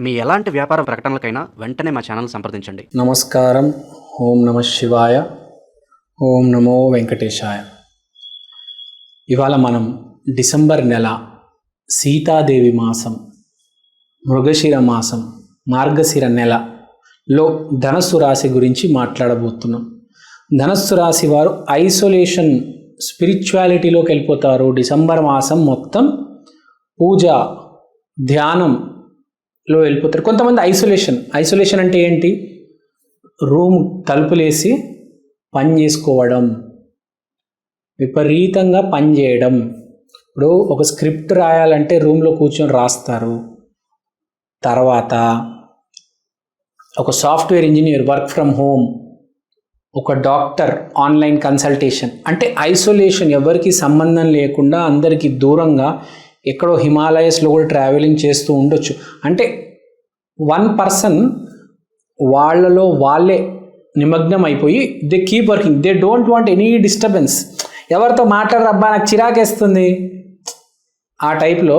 మీ ఎలాంటి వ్యాపార ప్రకటనలకైనా వెంటనే మా ఛానల్ సంప్రదించండి. నమస్కారం. ఓం నమ శివాయ. ఓం నమో వెంకటేశాయ. ఇవాళ మనం డిసెంబర్ నెల, సీతాదేవి మాసం, మృగశిర మాసం, మార్గశిర నెలలో ధనస్సు రాశి గురించి మాట్లాడబోతున్నాం. ధనస్సు రాశి వారు ఐసోలేషన్, స్పిరిచువాలిటీలోకి వెళ్ళిపోతారు. డిసెంబర్ మాసం మొత్తం పూజ, ధ్యానంలో వెళ్ళిపోతారు. కొంతమంది ఐసోలేషన్ అంటే ఏంటి? రూమ్ తలుపులేసి పని చేసుకోవడం, విపరీతంగా పని చేయడం. ఇప్పుడు ఒక స్క్రిప్ట్ రాయాలంటే రూమ్లో కూర్చొని రాస్తారు. తర్వాత ఒక software engineer work from home, ఒక డాక్టర్ ఆన్లైన్ కన్సల్టేషన్. అంటే ఐసోలేషన్, ఎవరికి సంబంధం లేకుండా అందరికీ దూరంగా ఎక్కడో హిమాలయస్లో కూడా ట్రావెలింగ్ చేస్తూ ఉండొచ్చు. అంటే వన్ పర్సన్ వాళ్ళలో వాళ్ళే నిమగ్నం అయిపోయి they keep working, they don't want any disturbance. ఎవరితో మాట్లాడరబ్బా నాకు చిరాకేస్తుంది, ఆ టైప్లో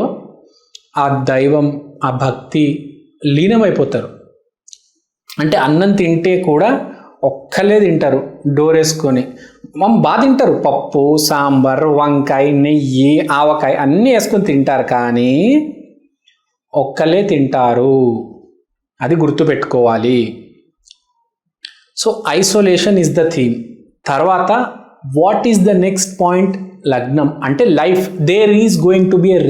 ఆ దైవం, ఆ భక్తి లీనమైపోతారు. అంటే అన్నం తింటే కూడా ఒక్కలే తింటారు, డోర్ వేసుకొని. బాగా తింటారు, పప్పు, సాంబార్, వంకాయ, నెయ్యి, ఆవకాయ అన్నీ వేసుకొని తింటారు, కానీ ఒక్కలే తింటారు. అది గుర్తుపెట్టుకోవాలి. So isolation is the theme. తర్వాత what is the next point? లగ్నం అంటే life. There is going to be a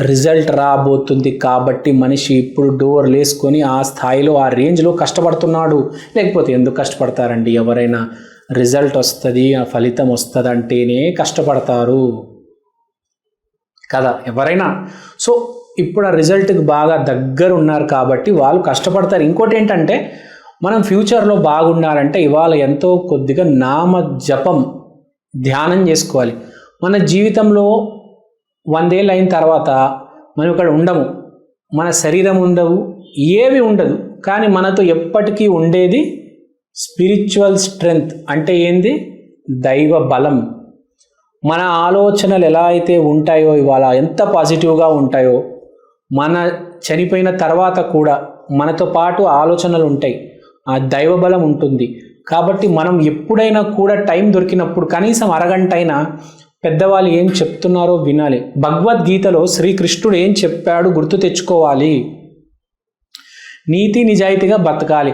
result రాబోతుంది. కాబట్టి మనిషి ఇప్పుడు డోర్ లేసుకొని ఆ స్థాయిలో, ఆ రేంజ్లో కష్టపడుతున్నాడు. లేకపోతే ఎందుకు కష్టపడతారండి? ఎవరైనా రిజల్ట్ వస్తుంది, ఆ ఫలితం వస్తుంది అంటేనే కష్టపడతారు కదా ఎవరైనా. సో ఇప్పుడు ఆ రిజల్ట్కి బాగా దగ్గర ఉన్నారు కాబట్టి వాళ్ళు కష్టపడతారు. ఇంకోటి ఏంటంటే, మనం ఫ్యూచర్లో బాగుండాలంటే ఇవాళ ఎంతో కొద్దిగా నామ జపం, ధ్యానం చేసుకోవాలి. మన జీవితంలో 100 ఏళ్ళు అయిన తర్వాత మనం ఇక్కడ ఉండము, మన శరీరం ఉండవు, ఏవి ఉండదు. కానీ మనతో ఎప్పటికీ ఉండేది స్పిరిచువల్ స్ట్రెంగ్త్. అంటే ఏంది? దైవ బలం. మన ఆలోచనలు ఎలా అయితే ఉంటాయో, ఇవాళ ఎంత పాజిటివ్గా ఉంటాయో, మన చనిపోయిన తర్వాత కూడా మనతో పాటు ఆలోచనలు ఉంటాయి, ఆ దైవ బలం ఉంటుంది. కాబట్టి మనం ఎప్పుడైనా కూడా టైం దొరికినప్పుడు కనీసం అరగంట అయినా పెద్దవాళ్ళు ఏం చెప్తున్నారో వినాలి. భగవద్గీతలో శ్రీకృష్ణుడు ఏం చెప్పాడు గుర్తు తెచ్చుకోవాలి. నీతి నిజాయితీగా బతకాలి.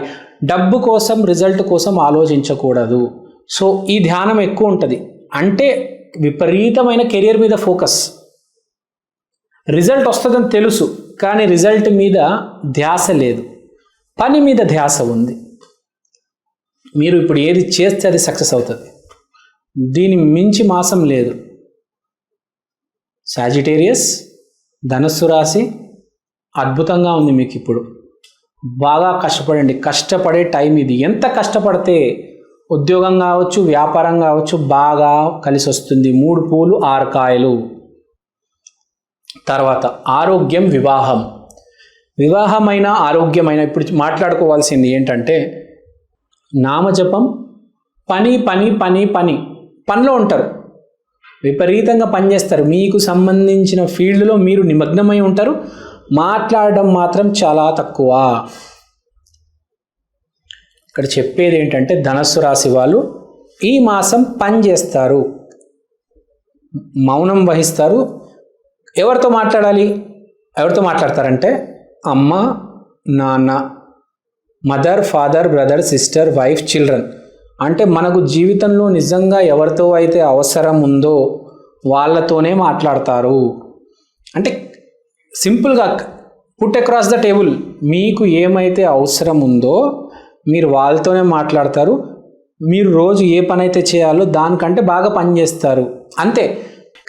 డబ్బు కోసం, రిజల్ట్ కోసం ఆలోచించకూడదు. సో ఈ ధ్యానం ఎక్కువ ఉంటుంది. అంటే విపరీతమైన కెరియర్ మీద ఫోకస్. రిజల్ట్ వస్తుందని తెలుసు, కానీ రిజల్ట్ మీద ధ్యాస లేదు, పని మీద ధ్యాస ఉంది. మీరు ఇప్పుడు ఏది చేస్తే అది సక్సెస్ అవుతుంది. దీని మించి మాసం లేదు. సాజిటేరియస్, ధనస్సు రాశి అద్భుతంగా ఉంది మీకు. ఇప్పుడు బాగా కష్టపడండి. కష్టపడే టైం ఇది. ఎంత కష్టపడితే ఉద్యోగం కావచ్చు, వ్యాపారం కావచ్చు, బాగా కలిసి వస్తుంది. 3 పూలు 6 కాయలు. తర్వాత ఆరోగ్యం, వివాహమైన ఆరోగ్యమైన. ఇప్పుడు మాట్లాడుకోవాల్సింది ఏంటంటే, నామజపం, పనిలో ఉంటారు, విపరీతంగా పనిచేస్తారు. మీకు సంబంధించిన ఫీల్డ్లో మీరు నిమగ్నమై ఉంటారు. మాట్లాడడం మాత్రం చాలా తక్కువ. ఇక్కడ చెప్పేది ఏంటంటే, ధనస్సు రాశి వాళ్ళు ఈ మాసం పని చేస్తారు, మౌనం వహిస్తారు. ఎవరితో మాట్లాడాలి? ఎవరితో మాట్లాడతారంటే అమ్మ, నాన్న, mother, father, brother, sister, wife, children. అంటే మనకు జీవితంలో నిజంగా ఎవరితో అయితే అవసరం ఉందో వాళ్ళతోనే మాట్లాడతారు. అంటే సింపుల్గా పుట్ అక్రాస్ ద టేబుల్. మీకు ఏమైతే అవసరం ఉందో మీరు వాళ్ళతోనే మాట్లాడతారు. మీరు రోజు ఏ పని అయితే చేయాలో దానికంటే బాగా పని చేస్తారు, అంతే.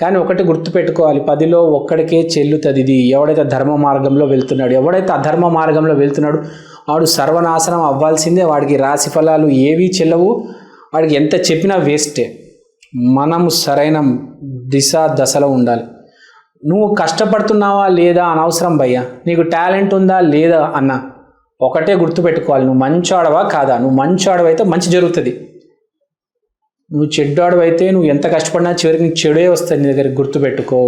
కానీ ఒకటి గుర్తుపెట్టుకోవాలి, 10లో ఒక్కడికే చెల్లుతుంది ఇది. ఎవడైతే ధర్మ మార్గంలో వెళ్తున్నాడు, ఎవడైతే అధర్మ మార్గంలో వెళ్తున్నాడు వాడు సర్వనాశనం అవ్వాల్సిందే. వాడికి రాశి ఫలాలు ఏవీ చెల్లవు, వాడికి ఎంత చెప్పినా వేస్టే. మనము సరైన దశలో ఉండాలి. నువ్వు కష్టపడుతున్నావా లేదా అనవసరం భయ్యా, నీకు టాలెంట్ ఉందా లేదా అన్న ఒకటే గుర్తుపెట్టుకోవాలి, నువ్వు మంచాడవా కాదా. నువ్వు మంచాడవైతే మంచి జరుగుతుంది, నువ్వు చెడ్డాడు అయితే నువ్వు ఎంత కష్టపడినా చివరికి నీకు చెడే వస్తుంది నీ దగ్గరికి, గుర్తుపెట్టుకో.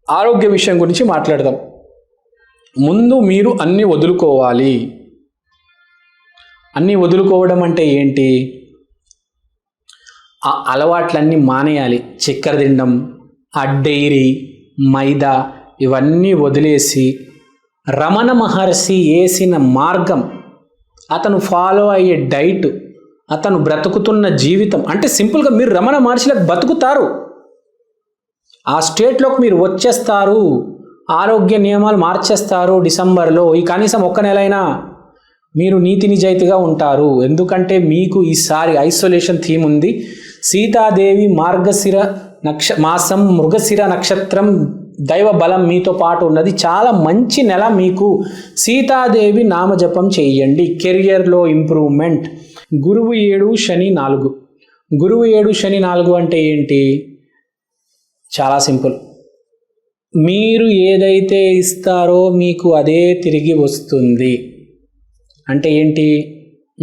ఆరోగ్య విషయం గురించి మాట్లాడదాం. ముందు మీరు అన్నీ వదులుకోవాలి. అన్నీ వదులుకోవడం అంటే ఏంటి? ఆ అలవాట్లన్నీ మానేయాలి. చక్కెర తినడం, ఆ డైరీ, మైదా ఇవన్నీ వదిలేసి రమణ మహర్షి వేసిన మార్గం, అతను ఫాలో అయ్యే డైట్, అతను బ్రతుకుతున్న జీవితం అంటే సింపుల్గా మీరు రమణ మహర్షిలకు బతుకుతారు. ఆ స్టేట్లోకి మీరు వచ్చేస్తారు. ఆరోగ్య నియమాలు మార్చేస్తారు. డిసెంబర్లో ఈ కనీసం ఒక్క నెలైనా మీరు నీతి నిజాయితీగా ఉంటారు. ఎందుకంటే మీకు ఈసారి ఐసోలేషన్ థీమ్ ఉంది. సీతాదేవి మార్గశిర మాసం, మృగశిర నక్షత్రం, దైవ బలం మీతో పాటు ఉన్నది. చాలా మంచి నెల మీకు. సీతాదేవి నామజపం చేయండి. కెరియర్లో ఇంప్రూవ్మెంట్. గురువు 7 శని 4. గురువు 7 శని 4 అంటే ఏంటి? చాలా సింపుల్. మీరు ఏదైతే ఇస్తారో మీకు అదే తిరిగి వస్తుంది. అంటే ఏంటి?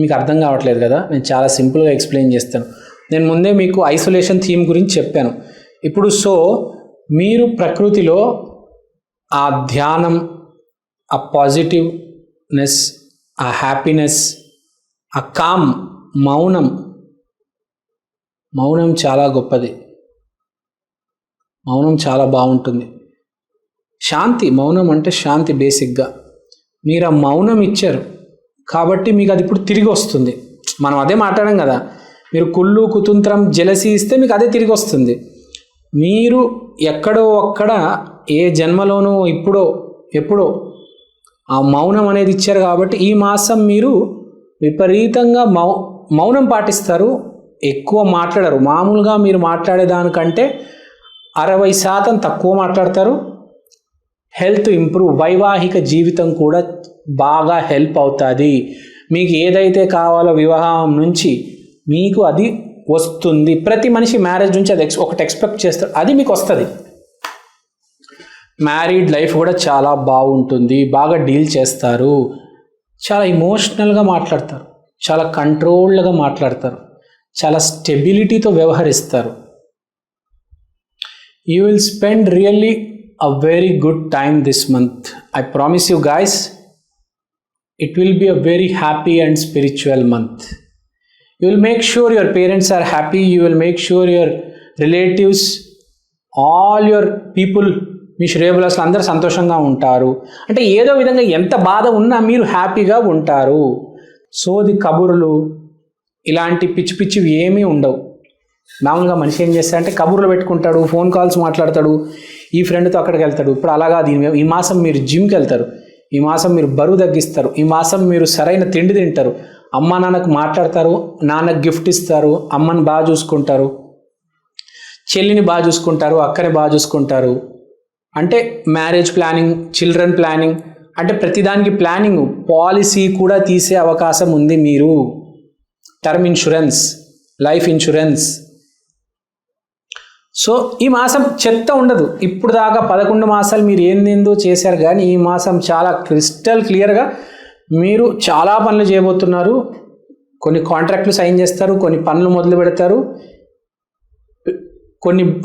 మీకు అర్థం కావట్లేదు కదా, నేను చాలా సింపుల్గా ఎక్స్ప్లెయిన్ చేస్తాను. నేను ముందే మీకు ఐసోలేషన్ థీమ్ గురించి చెప్పాను. ఇప్పుడు మీరు ప్రకృతిలో ఆ ధ్యానం, ఆ పాజిటివ్నెస్, ఆ హ్యాపీనెస్, ఆ కామ్, మౌనం చాలా గొప్పది. మౌనం చాలా బాగుంటుంది. శాంతి, మౌనం అంటే శాంతి. బేసిక్గా మీరు ఆ మౌనం ఇచ్చారు కాబట్టి మీకు అది ఇప్పుడు తిరిగి వస్తుంది. మనం అదే మాట్లాడాం కదా, మీరు కుళ్ళు, కుతంత్రం, జెలసీ ఇస్తే మీకు అదే తిరిగి వస్తుంది. మీరు ఎక్కడో అక్కడ ఏ జన్మలోనో ఎప్పుడో ఆ మౌనం అనేది ఇచ్చారు కాబట్టి ఈ మాసం మీరు విపరీతంగా మౌనం పాటిస్తారు. ఎక్కువ మాట్లాడరు. మామూలుగా మీరు మాట్లాడేదానికంటే 60% తక్కువ మాట్లాడతారు. హెల్త్ ఇంప్రూవ్, వైవాహిక జీవితం కూడా బాగా హెల్ప్ అవుతుంది. మీకు ఏదైతే కావాలో వివాహం నుంచి మీకు అది వస్తుంది. ప్రతి మనిషి మ్యారేజ్ నుంచి అది ఒకటి ఎక్స్పెక్ట్ చేస్తారు, అది మీకు వస్తుంది. మ్యారీడ్ లైఫ్ కూడా చాలా బాగుంటుంది. బాగా డీల్ చేస్తారు. చాలా ఇమోషనల్గా మాట్లాడతారు. చాలా కంట్రోల్డ్గా మాట్లాడతారు. చాలా స్టెబిలిటీతో వ్యవహరిస్తారు. You will spend really a very good time this month. I promise you guys, it will be a very happy and spiritual month. You will make sure your parents are happy. You will make sure your relatives, all your people, మీ శ్రేయభిలాషులు అందరూ సంతోషంగా ఉంటారు. అంటే ఏదో విధంగా ఎంత బాధ ఉన్నా మీరు హ్యాపీగా ఉంటారు. సోది కబుర్లు ఇలాంటి పిచ్చి పిచ్చివి ఏమీ ఉండవు. మామూలుగా మనిషి ఏం చేస్తాడంటే కబుర్లు పెట్టుకుంటాడు, ఫోన్ కాల్స్ మాట్లాడతాడు, ఈ ఫ్రెండ్తో అక్కడికి వెళ్తాడు. ఇప్పుడు అలాగా ఈ మాసం మీరు జిమ్కి వెళ్తారు. ఈ మాసం మీరు బరువు తగ్గిస్తారు. ఈ మాసం మీరు సరైన తిండి తింటారు. అమ్మ నాన్నకు మాట్లాడతారు, నాన్నకు గిఫ్ట్ ఇస్తారు, అమ్మని బాగా చూసుకుంటారు, చెల్లిని బాగా చూసుకుంటారు, అక్కని బాగా చూసుకుంటారు. అంటే మ్యారేజ్ ప్లానింగ్, చిల్డ్రన్ ప్లానింగ్, అంటే ప్రతిదానికి ప్లానింగ్, పాలసీ కూడా తీసే అవకాశం ఉంది. మీరు term insurance, life insurance. So ఈ మాసం చెత్త ఉండదు. ఇప్పుడు దాకా 11 మాసాలు మీరు ఏందేందో చేశారు, కానీ ఈ మాసం చాలా క్రిస్టల్ క్లియర్గా మీరు చాలా పనులు చేయబోతున్నారు. కొన్ని కాంట్రాక్ట్లు సైన్ చేస్తారు, కొన్ని పనులు మొదలు పెడతారు,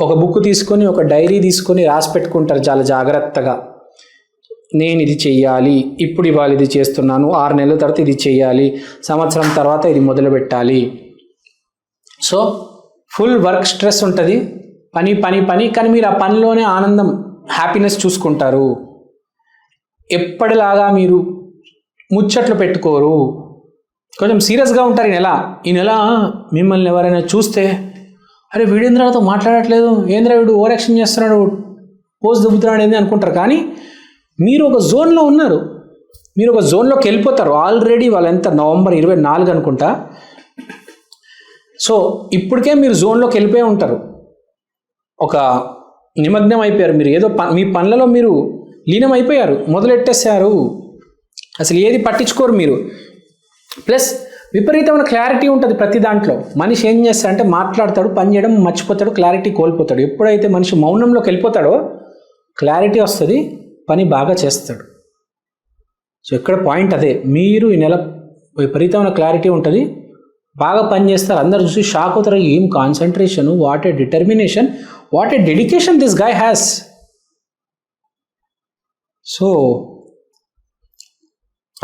ఒక బుక్ తీసుకొని, ఒక డైరీ తీసుకొని రాసి పెట్టుకుంటారు చాలా జాగ్రత్తగా. నేను ఇది చెయ్యాలి, ఇప్పుడు ఇవాళ ఇది చేస్తున్నాను, 6 నెలల తర్వాత ఇది చెయ్యాలి, సంవత్సరం తర్వాత ఇది మొదలు పెట్టాలి. సో ఫుల్ వర్క్ స్ట్రెస్ ఉంటుంది, పని పని పని, కానీ మీరు ఆ పనిలోనే ఆనందం, హ్యాపీనెస్ చూసుకుంటారు. ఎప్పటిలాగా మీరు ముచ్చట్లు పెట్టుకోరు, కొంచెం సీరియస్గా ఉంటారు. ఈ నెల మిమ్మల్ని ఎవరైనా చూస్తే, అరే వీడేంద్రతో మాట్లాడట్లేదు, ఏంద్ర వీడు ఓవర్ యాక్షన్ చేస్తున్నాడు, పోజ్ దుబ్బుతున్నాడు ఏంది అనుకుంటారు. కానీ మీరు ఒక జోన్లో ఉన్నారు, మీరు ఒక జోన్లోకి వెళ్ళిపోతారు ఆల్రెడీ. వాళ్ళు ఎంత నవంబర్ 24 అనుకుంటా. సో ఇప్పటికే మీరు జోన్లోకి వెళ్ళిపోయి ఉంటారు, ఒక నిమగ్నం అయిపోయారు. మీరు ఏదో మీ పనులలో మీరు లీనం అయిపోయారు, మొదలెట్టేశారు, అసలు ఏది పట్టించుకోరు మీరు. ప్లస్ విపరీతమైన క్లారిటీ ఉంటుంది ప్రతి దాంట్లో. మనిషి ఏం చేస్తాడంటే మాట్లాడతాడు, పని చేయడం మర్చిపోతాడు, క్లారిటీ కోల్పోతాడు. ఎప్పుడైతే మనిషి మౌనంలోకి వెళ్ళిపోతాడో క్లారిటీ వస్తుంది, పని బాగా చేస్తాడు. సో ఇక్కడ పాయింట్ అదే, మీరు ఈ నెల విపరీతమైన క్లారిటీ ఉంటుంది, బాగా పని చేస్తారు. అందరు చూసి షాక్ అవుతారు, ఏం concentration, what a determination, what a dedication this guy has. So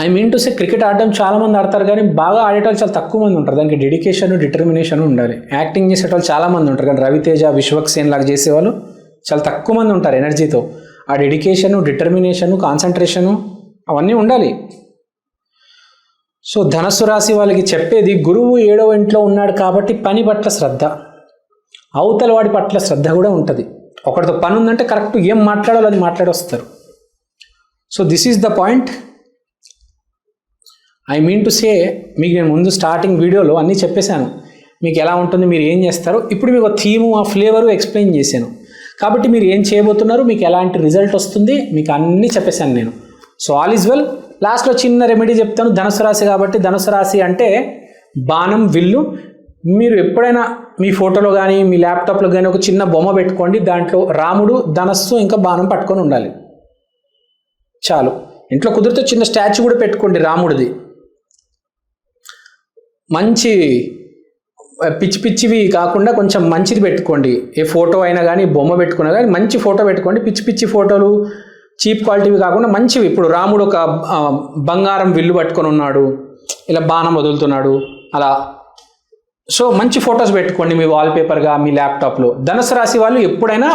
I mean to say cricket ఆడడం చాలామంది ఆడతారు, కానీ బాగా ఆడేటోళ్ళు చాలా తక్కువ మంది ఉంటారు. దానికి డెడికేషన్, డిటర్మినేషన్ ఉండాలి. యాక్టింగ్ చేసేటోళ్ళు చాలామంది ఉంటారు, కానీ రవితేజ, విశ్వక్సేన్ లాగా చేసేవాళ్ళు చాలా తక్కువ మంది ఉంటారు ఎనర్జీతో. ఆ డెడికేషను, డిటర్మినేషను, కాన్సన్ట్రేషను అవన్నీ ఉండాలి. సో ధనస్సు రాశి వాళ్ళకి చెప్పేది, గురువు 7వ ఇంట్లో ఉన్నాడు కాబట్టి పని పట్ల శ్రద్ధ, అవతల వాడి పట్ల శ్రద్ధ కూడా ఉంటుంది. ఒకటితో పని ఉందంటే కరెక్ట్ ఏం మాట్లాడాలో అది మాట్లాడొస్తారు. So this is the point. I mean to say, మీకు నేను ముందు స్టార్టింగ్ వీడియోలో అన్నీ చెప్పేశాను, మీకు ఎలా ఉంటుంది, మీరు ఏం చేస్తారు. ఇప్పుడు మీకు థీము, ఆ ఫ్లేవరు ఎక్స్ప్లెయిన్ చేశాను. కాబట్టి మీరు ఏం చేయబోతున్నారు, మీకు ఎలాంటి రిజల్ట్ వస్తుంది, మీకు అన్నీ చెప్పేశాను నేను. So all is well. లాస్ట్లో చిన్న రెమెడీ చెప్తాను. ధనుసు రాశి కాబట్టి, ధనుసు రాశి అంటే బాణం, విల్లు. మీరు ఎప్పుడైనా మీ ఫోటోలో కానీ మీ ల్యాప్టాప్లో కానీ ఒక చిన్న బొమ్మ పెట్టుకోండి, దాంట్లో రాముడు, ధనస్సు ఇంకా బాణం పట్టుకొని ఉండాలి. చాలు. ఇంట్లో కుదిరితే చిన్న స్టాచ్యూ కూడా పెట్టుకోండి రాముడిది. మంచి పిచ్చి పిచ్చివి కాకుండా కొంచెం మంచిది పెట్టుకోండి. ఏ ఫోటో అయినా కానీ బొమ్మ పెట్టుకున్నా కానీ మంచి ఫోటో పెట్టుకోండి. పిచ్చి పిచ్చి ఫోటోలు, చీప్ క్వాలిటీవి కాకుండా మంచివి. ఇప్పుడు రాముడు ఒక బంగారం విల్లు పట్టుకొని ఉన్నాడు, ఇలా బాణం వదులుతున్నాడు అలా. సో మంచి ఫొటోస్ పెట్టుకోండి మీ వాల్పేపర్గా మీ ల్యాప్టాప్లో. ధనుసు రాశి వాళ్ళు ఎప్పుడైనా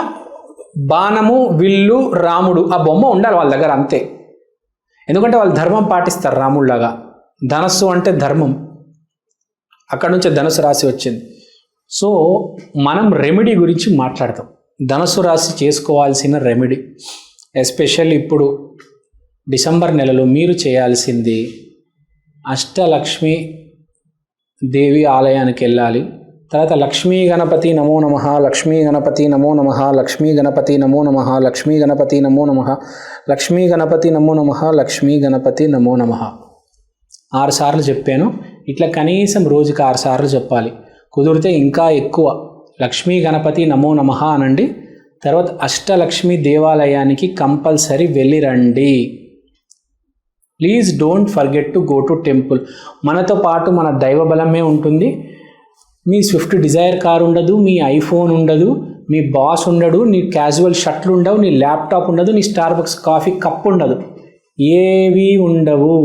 బాణము, విల్లు, రాముడు ఆ బొమ్మ ఉండాలి వాళ్ళ దగ్గర, అంతే. ఎందుకంటే వాళ్ళు ధర్మం పాటిస్తారు రాముడిలాగా. ధనస్సు అంటే ధర్మం, అక్కడ నుంచే ధనుసు రాశి వచ్చింది. సో మనం రెమెడీ గురించి మాట్లాడతాం. ధనుసు రాశి చేసుకోవాల్సిన రెమెడీ, ఎస్పెషల్లీ ఇప్పుడు డిసెంబర్ నెలలో మీరు చేయాల్సింది అష్టలక్ష్మి దేవి ఆలయానికి వెళ్ళాలి. తర్వాత లక్ష్మీ గణపతి నమో నమః, లక్ష్మీ గణపతి నమో నమః, లక్ష్మీ గణపతి నమో నమః, లక్ష్మీ గణపతి నమో నమః, లక్ష్మీ గణపతి నమో నమః, లక్ష్మీ గణపతి నమో నమః 6 సార్లు చెప్పాను. ఇట్లా కనీసం రోజుకి 6 సార్లు చెప్పాలి. కుదిరితే ఇంకా ఎక్కువ. లక్ష్మీ గణపతి నమో నమః అనండి. తర్వాత అష్టలక్ష్మి దేవాలయానికి కంపల్సరీ వెళ్ళిరండి. Please don't forget to go to temple. మనతో పాటు మన దైవ బలమే ఉంటుంది. మీ స్విఫ్ట్ డిజైర్ కార్ ఉండదు, మీ ఐఫోన్ ఉండదు, మీ బాస్ ఉండడు, నీ క్యాజువల్ షర్ట్లు ఉండవు, నీ ల్యాప్టాప్ ఉండదు, నీ స్టార్బక్స్ కాఫీ కప్ ఉండదు, ఏవి ఉండవు.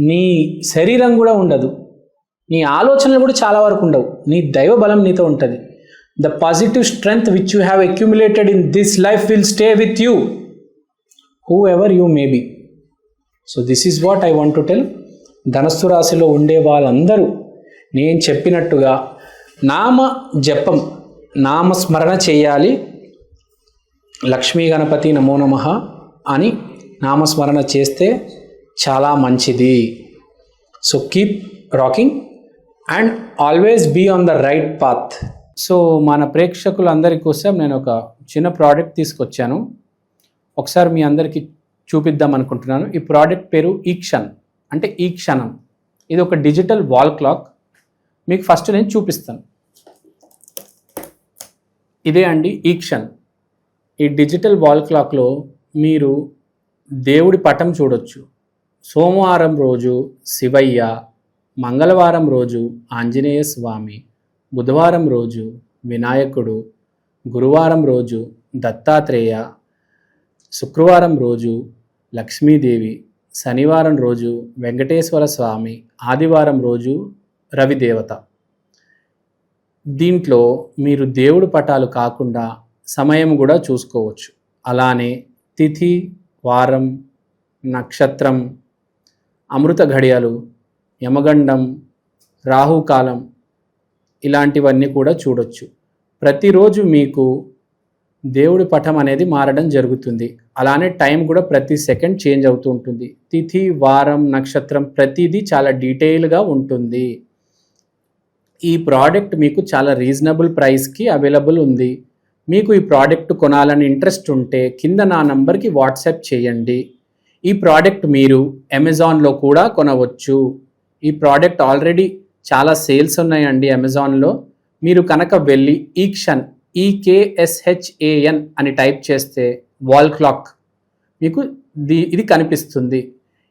నీ శరీరం కూడా ఉండదు, నీ ఆలోచనలు కూడా చాలా వరకు ఉండవు. నీ దైవ బలం నీతో ఉంటుంది. The positive strength which you have accumulated in this life will stay with you whoever you may be. So this is what I want to tell. ధనస్సు రాశిలో ఉండే వాళ్ళందరూ నేను చెప్పినట్టుగా నామ జపం, నామస్మరణ చేయాలి. లక్ష్మీ గణపతి నమో నమః అని నామస్మరణ చేస్తే చాలా మంచిది. So keep rocking and always be on the right path. So మన ప్రేక్షకులందరి కోసం నేను ఒక చిన్న ప్రోడక్ట్ తీసుకొచ్చాను. ఒకసారి మీ అందరికీ చూపిద్దాం అనుకుంటున్నాను. ఈ ప్రోడక్ట్ పేరు ఈక్షన్, అంటే ఈ క్షణం. ఇది ఒక డిజిటల్ వాల్ క్లాక్. మీకు ఫస్ట్ నేను చూపిస్తాను. ఇదే అండి ఈక్షన్. ఈ డిజిటల్ వాల్ క్లాక్లో మీరు దేవుడి పటం చూడొచ్చు. సోమవారం రోజు శివయ్య, మంగళవారం రోజు ఆంజనేయ స్వామి, బుధవారం రోజు వినాయకుడు, గురువారం రోజు దత్తాత్రేయ, శుక్రవారం రోజు లక్ష్మీదేవి, శనివారం రోజు వెంకటేశ్వర స్వామి, ఆదివారం రోజు రవిదేవత. దీంట్లో మీరు దేవుడి పటాలు కాకుండా సమయం కూడా చూసుకోవచ్చు. అలానే తిథి, వారం, నక్షత్రం, అమృత ఘడియలు, యమగండం, రాహుకాలం ఇలాంటివన్నీ కూడా చూడొచ్చు. ప్రతిరోజు మీకు దేవుడి పటం అనేది మారడం జరుగుతుంది. అలానే టైం కూడా ప్రతి సెకండ్ చేంజ్ అవుతూ ఉంటుంది. తిథి, వారం, నక్షత్రం ప్రతిదీ చాలా డీటెయిల్గా ఉంటుంది. ఈ ప్రోడక్ట్ మీకు చాలా రీజనబుల్ ప్రైస్కి అవైలబుల్ ఉంది. మీకు ఈ ప్రోడక్ట్ కొనాలని ఇంట్రెస్ట్ ఉంటే కింద నా నంబర్కి వాట్సాప్ చేయండి. ఈ ప్రోడక్ట్ మీరు అమెజాన్లో కూడా కొనవచ్చు. ఈ ప్రోడక్ట్ ఆల్రెడీ చాలా సేల్స్ ఉన్నాయండి అమెజాన్లో. మీరు కనుక వెళ్ళి ఈక్షన్, EKSHAN అని టైప్ చేస్తే వాల్ క్లాక్ మీకు ఇది కనిపిస్తుంది.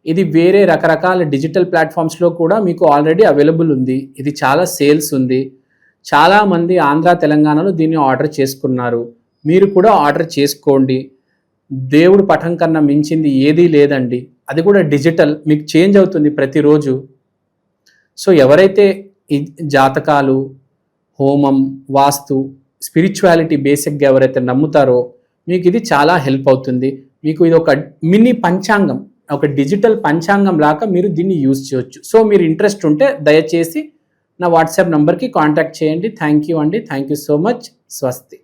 ఇది వేరే రకరకాల డిజిటల్ ప్లాట్ఫామ్స్లో కూడా మీకు ఆల్రెడీ అవైలబుల్ ఉంది. ఇది చాలా సేల్స్ ఉంది. చాలామంది ఆంధ్ర, తెలంగాణలో దీన్ని ఆర్డర్ చేసుకున్నారు. మీరు కూడా ఆర్డర్ చేసుకోండి. దేవుడు పటం కన్నా మించింది ఏదీ లేదండి. అది కూడా డిజిటల్, మీకు చేంజ్ అవుతుంది ప్రతిరోజు. సో ఎవరైతే ఈ జాతకాలు, హోమం, వాస్తు, స్పిరిచువాలిటీ బేసిక్గా ఎవరైతే నమ్ముతారో మీకు ఇది చాలా హెల్ప్ అవుతుంది. మీకు ఇది ఒక మినీ పంచాంగం, ఒక డిజిటల్ పంచాంగం లాగా మీరు దీన్ని యూజ్ చేయొచ్చు. సో మీరు ఇంట్రెస్ట్ ఉంటే దయచేసి నా వాట్సాప్ నంబర్కి కాంటాక్ట్ చేయండి. థ్యాంక్ యూ అండి, థ్యాంక్ యూ సో మచ్. స్వస్తి.